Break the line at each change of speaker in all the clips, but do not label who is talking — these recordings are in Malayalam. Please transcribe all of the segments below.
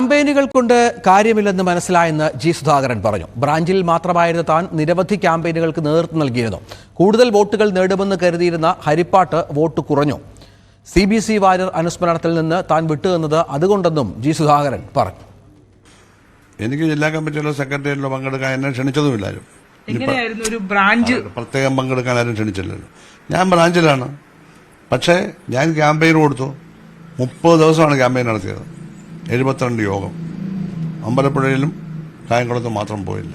ക്യാമ്പയിനുകൾ കൊണ്ട് കാര്യമില്ലെന്ന് മനസ്സിലായെന്ന് ജി സുധാകരൻ പറഞ്ഞു. ബ്രാഞ്ചിൽ മാത്രമായിരുന്ന താൻ നിരവധി ക്യാമ്പയിനുകൾക്ക് നേതൃത്വം നൽകിയിരുന്നു. കൂടുതൽ വോട്ടുകൾ നേടുമെന്ന് കരുതിയിരുന്ന ഹരിപ്പാട്ട് വോട്ട് കുറഞ്ഞു. CBC വാര്യർ അനുസ്മരണത്തിൽ നിന്ന് താൻ വിട്ടുനിന്നത് അതുകൊണ്ടെന്നും ജി സുധാകരൻ പറഞ്ഞു.
എനിക്ക് ജില്ലാ കമ്മിറ്റിയിലോ സെക്രട്ടേറിയറ്റിലോ പങ്കെടുക്കാൻ എന്നെ ക്ഷണിച്ചതുമില്ലായിരുന്നു. പ്രത്യേകം പങ്കെടുക്കാൻ ആരും ക്ഷണിച്ചില്ലല്ലോ. ഞാൻ ബ്രാഞ്ചിലാണ്. പക്ഷേ ഞാൻ ക്യാമ്പയിൻ കൊടുത്തു. 30 ദിവസമാണ് ക്യാമ്പയിൻ നടത്തിയത്. 72 യോഗം. അമ്പലപ്പുഴയിലും കായംകുളത്തും മാത്രം പോയില്ല.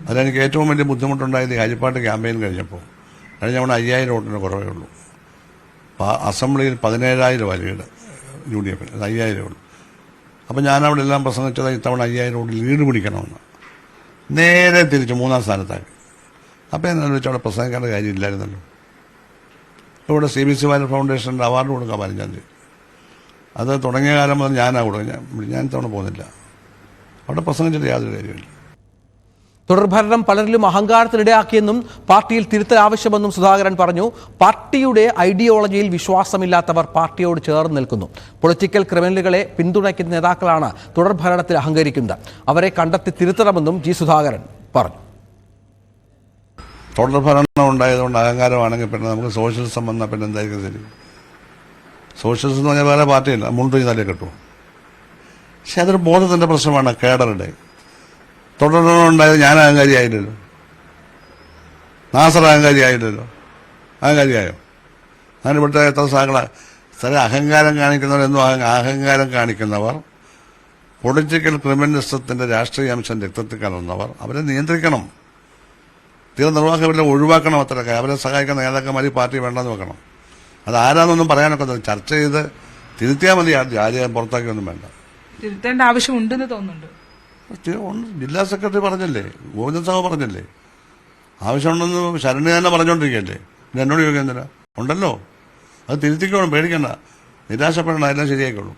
അതിലെനിക്ക് ഏറ്റവും വലിയ ബുദ്ധിമുട്ടുണ്ടായത് ഈ ഹരിപ്പാട്ട് ക്യാമ്പയിൻ കഴിഞ്ഞപ്പോൾ. കഴിഞ്ഞ തവണ 5000 വോട്ടിന് കുറവേ ഉള്ളൂ. അസംബ്ലിയിൽ 17,000 ലീഡ് UDF, 5000 ഉള്ളൂ. അപ്പം ഞാനവിടെ എല്ലാം പ്രസംഗിച്ചത് ഇത്തവണ 5000 വോട്ട് ലീഡ് പിടിക്കണമെന്ന്. നേരെ തിരിച്ച് 3-ാം സ്ഥാനത്താക്കി. അപ്പം എന്നാലും വെച്ചാൽ അവിടെ പ്രസംഗിക്കേണ്ട കാര്യമില്ലായിരുന്നല്ലോ. ഇവിടെ CBC വാര്യർ ഫൗണ്ടേഷൻ്റെ അവാർഡ് കൊടുക്കാൻ 15-ാം തീയതി. അത് തുടങ്ങിയ കാലം മുതൽ ഞാൻ തവണ പോകുന്നില്ല. അവിടെ പ്രസംഗിച്ചിട്ട് യാതൊരു കാര്യമില്ല.
തുടർഭരണം പലരിലും അഹങ്കാരത്തിനിടയാക്കിയെന്നും പാർട്ടിയിൽ തിരുത്തൽ ആവശ്യമെന്നും സുധാകരൻ പറഞ്ഞു. പാർട്ടിയുടെ ഐഡിയോളജിയിൽ വിശ്വാസമില്ലാത്തവർ പാർട്ടിയോട് ചേർന്ന് നിൽക്കുന്നു. പൊളിറ്റിക്കൽ ക്രിമിനലുകളെ പിന്തുണയ്ക്കുന്ന നേതാക്കളാണ് തുടർഭരണത്തിൽ അഹങ്കരിക്കുന്നത്. അവരെ കണ്ടെത്തി തിരുത്തണമെന്നും ജി സുധാകരൻ പറഞ്ഞു.
തുടർഭരണം ഉണ്ടായതുകൊണ്ട് അഹങ്കാരമാണെങ്കിൽ പിന്നെ നമുക്ക് സോഷ്യലിസം വന്നാൽ പിന്നെ എന്തായിരിക്കും ശരി? സോഷ്യലിസം എന്ന് പറഞ്ഞാൽ വേറെ പാർട്ടിയില്ല, മുണ്ടൊരു തലേ കിട്ടും. പക്ഷെ അതൊരു ബോധത്തിൻ്റെ പ്രശ്നമാണ്. കേഡറുടെ തുടർഭരണം ഉണ്ടായത് ഞാൻ അഹങ്കാരിയായില്ലല്ലോ, നാസർ അഹങ്കാരിയായില്ലല്ലോ. അഹങ്കാരിയായോ? അങ്ങനെ ഇവിടുത്തെ എത്ര സാഹചര്യം അഹങ്കാരം കാണിക്കുന്നവരെന്നും അഹങ്കാരം കാണിക്കുന്നവർ പൊളിറ്റിക്കൽ ക്രിമിനലിസത്തിന്റെ രാഷ്ട്രീയ അംശം രക്തത്തിൽ കലർന്നവർ അവരെ നിയന്ത്രിക്കണം. നിർവാഹകരെല്ലാം ഒഴിവാക്കണം. അത്രയൊക്കെ അവരെ സഹായിക്കുന്ന നേതാക്കന്മാർ ഈ പാർട്ടി വേണ്ടെന്ന് വെക്കണം. അതാരാന്നൊന്നും പറയാനൊക്കെ ചർച്ച ചെയ്ത് തിരുത്തിയാൽ മതി. ആരെയും പുറത്താക്കിയൊന്നും വേണ്ട.
തിരുത്തേണ്ട ആവശ്യമുണ്ടെന്ന് തോന്നുന്നുണ്ട്.
ജില്ലാ സെക്രട്ടറി പറഞ്ഞല്ലേ, ഗോവിന്ദൻ സാഹു പറഞ്ഞല്ലേ, ആവശ്യമുണ്ടെന്ന് ശരണ്യ തന്നെ പറഞ്ഞുകൊണ്ടിരിക്കുകയല്ലേ. പിന്നെ എന്നോട് ചോദിക്കാൻ ഉണ്ടല്ലോ. അത് തിരുത്തിക്കോണം, പേടിക്കണ്ട, നിരാശപ്പെടണം, എല്ലാം ശരിയായിക്കോളും.